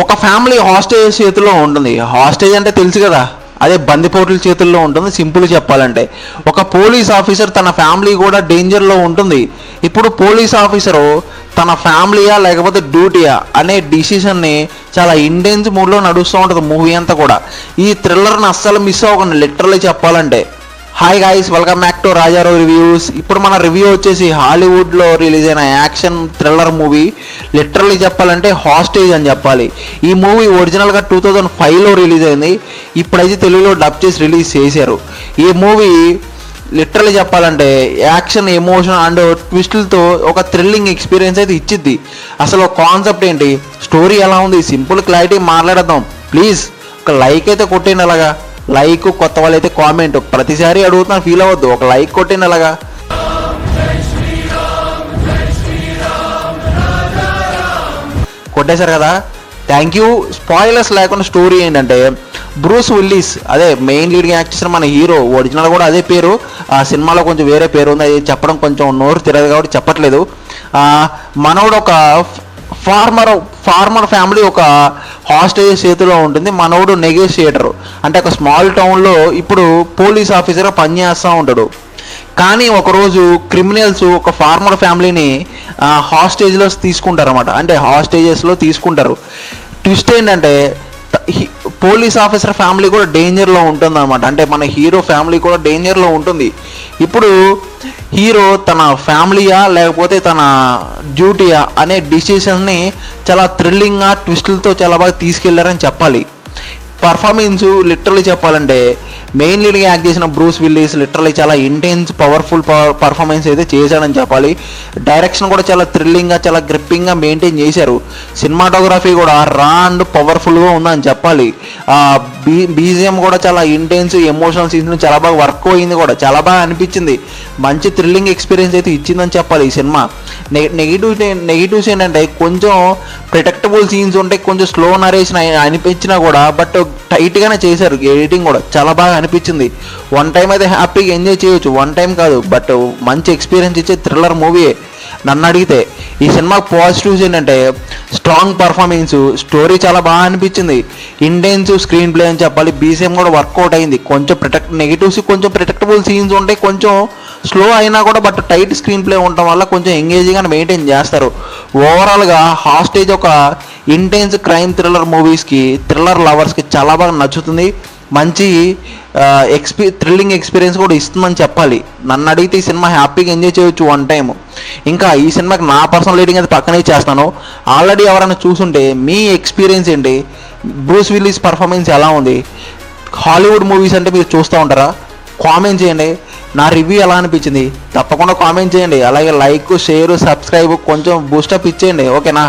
ఒక family hostage చేతుల్లో ఉంటుంది. హాస్టేజ్ అంటే తెలుసు కదా, అదే బందిపోట్ల చేతుల్లో ఉంటుంది. సింపుల్ చెప్పాలంటే ఒక పోలీస్ ఆఫీసర్ తన ఫ్యామిలీ కూడా డేంజర్లో ఉంటుంది. ఇప్పుడు పోలీస్ ఆఫీసరు తన ఫ్యామిలీయా లేకపోతే డ్యూటీయా అనే డిసిషన్ని చాలా ఇంటెన్స్ మూడ్లో నడుస్తూ ఉంటుంది మూవీ అంతా కూడా. ఈ థ్రిల్లర్ని అస్సలు మిస్ అవ్వకండి లిటరల్లీ చెప్పాలంటే. Hi guys, welcome back to Rajarao reviews. ఇప్పుడు మన రివ్యూ వచ్చేసి హాలీవుడ్లో రిలీజ్ అయిన యాక్షన్ థ్రిల్లర్ మూవీ. లిటరల్లీ చెప్పాలంటే హాస్టేజ్ అని చెప్పాలి. ఈ మూవీ ఒరిజినల్గా 2005లో రిలీజ్ అయింది. ఇప్పుడైతే తెలుగులో డబ్ చేసి రిలీజ్ చేశారు. ఈ మూవీ లిటరల్లీ చెప్పాలంటే యాక్షన్, ఎమోషన్ అండ్ ట్విస్టులతో ఒక థ్రిల్లింగ్ ఎక్స్పీరియన్స్ అయితే ఇచ్చిద్ది. అసలు కాన్సెప్ట్ ఏంటి, స్టోరీ ఎలా ఉంది, సింపుల్ క్లారిటీ మాట్లాడదాం. ప్లీజ్ ఒక లైక్ అయితే కొట్టేయండి. అలాగా లైక్, కొత్త వాళ్ళు అయితే కామెంట్. ప్రతిసారి అడుగుతున్నా, ఫీల్ అవ్వద్దు, ఒక లైక్ కొట్టండి. అలాగా కొట్టేశారు కదా, థ్యాంక్ యూ. స్పాయిలర్స్ లేకుండా స్టోరీ ఏంటంటే, బ్రూస్ విల్లిస్ అదే మెయిన్ లీడింగ్ యాక్టర్ మన హీరో. ఒరిజినల్ కూడా అదే పేరు, ఆ సినిమాలో కొంచెం వేరే పేరు ఉంది. అది చెప్పడం కొంచెం నోరు తిరగదు కాబట్టి చెప్పట్లేదు. మనోడు ఒక ఫార్మర్ ఫ్యామిలీ ఒక హాస్టేజ్ చేతిలో ఉంటుంది. మనోడు నెగోషియేటర్, అంటే ఒక స్మాల్ టౌన్లో ఇప్పుడు పోలీస్ ఆఫీసర్గా పనిచేస్తూ ఉంటాడు. కానీ ఒకరోజు క్రిమినల్స్ ఒక ఫార్మర్ ఫ్యామిలీని హాస్టేజ్లో తీసుకుంటారు అనమాట. అంటే హాస్టేజెస్లో తీసుకుంటారు. ట్విస్ట్ ఏంటంటే పోలీస్ ఆఫీసర్ ఫ్యామిలీ కూడా డేంజర్లో ఉంటుంది అనమాట. అంటే మన హీరో ఫ్యామిలీ కూడా డేంజర్లో ఉంటుంది. ఇప్పుడు హీరో తన ఫ్యామిలీయా లేకపోతే తన డ్యూటీయా అనే డిసిషన్ని చాలా థ్రిల్లింగ్గా ట్విస్టులతో చాలా బాగా తీసుకెళ్లారని చెప్పాలి. పర్ఫార్మెన్స్ లిటరల్లీ చెప్పాలంటే మెయిన్ లీడ్గా యాక్ట్ చేసిన బ్రూస్ విల్లిస్ లిటరల్లీ చాలా ఇంటెన్స్ పవర్ఫుల్ పర్ఫార్మెన్స్ అయితే చేశాడని చెప్పాలి. డైరెక్షన్ కూడా చాలా థ్రిల్లింగ్గా, చాలా గ్రిప్పింగ్గా మెయింటైన్ చేశారు. సినిమాటోగ్రఫీ కూడా రా అండ్ పవర్ఫుల్గా ఉందని చెప్పాలి. బీజిఎం కూడా చాలా ఇంటెన్స్ ఎమోషనల్ సీన్స్ చాలా బాగా వర్క్ అయింది, కూడా చాలా బాగా అనిపించింది. మంచి థ్రిల్లింగ్ ఎక్స్పీరియన్స్ అయితే ఇచ్చిందని చెప్పాలి ఈ సినిమా. నెగిటివ్స్ ఏంటంటే కొంచెం ప్రిడిక్టబుల్ సీన్స్ ఉంటాయి, కొంచెం స్లో నరేషన్ అనిపించినా కూడా బట్ టైట్గానే చేశారు. ఎడిటింగ్ కూడా చాలా బాగా అనిపించింది. వన్ టైం అయితే హ్యాపీగా ఎంజాయ్ చేయొచ్చు, వన్ టైం కాదు బట్ మంచి ఎక్స్పీరియన్స్ ఇచ్చే థ్రిల్లర్ మూవీ నన్ను అడిగితే. ఈ సినిమా పాజిటివ్స్ ఏంటంటే స్ట్రాంగ్ పర్ఫార్మెన్స్, స్టోరీ చాలా బాగా అనిపించింది, ఇంటెన్స్ స్క్రీన్ ప్లే అని చెప్పాలి. బీజిఎం కూడా వర్కౌట్ అయింది. కొంచెం నెగిటివ్స్ కొంచెం ప్రిడిక్టబుల్ సీన్స్ ఉంటాయి, కొంచెం స్లో అయినా కూడా బట్ టైట్ స్క్రీన్ ప్లే ఉండటం వల్ల కొంచెం ఎంగేజింగ్గా మెయింటైన్ చేస్తారు. ఓవరాల్గా హాస్టేజ్ ఒక ఇంటెన్స్ క్రైమ్ థ్రిల్లర్ మూవీస్కి, థ్రిల్లర్ లవర్స్కి చాలా బాగా నచ్చుతుంది. మంచి థ్రిల్లింగ్ ఎక్స్పీరియన్స్ కూడా ఇస్తుందని చెప్పాలి. నన్ను అడిగితే ఈ సినిమా హ్యాపీగా ఎంజాయ్ చేయొచ్చు వన్ టైం. ఇంకా ఈ సినిమాకి నా పర్సనల్ రేటింగ్ అయితే పక్కనే చేస్తాను. ఆల్రెడీ ఎవరైనా చూసుంటే మీ ఎక్స్పీరియన్స్ ఏంటి, బ్రూస్ విల్లిస్ పర్ఫార్మెన్స్ ఎలా ఉంది, హాలీవుడ్ మూవీస్ అంటే మీరు చూస్తూ ఉంటారా, కామెంట్ చేయండి. నా రివ్యూ ఎలా అనిపించింది తప్పకుండా కామెంట్ చేయండి. అలాగే లైక్, షేర్, సబ్స్క్రైబ్ కొంచెం బూస్టప్ ఇచ్చేయండి, ఓకేనా.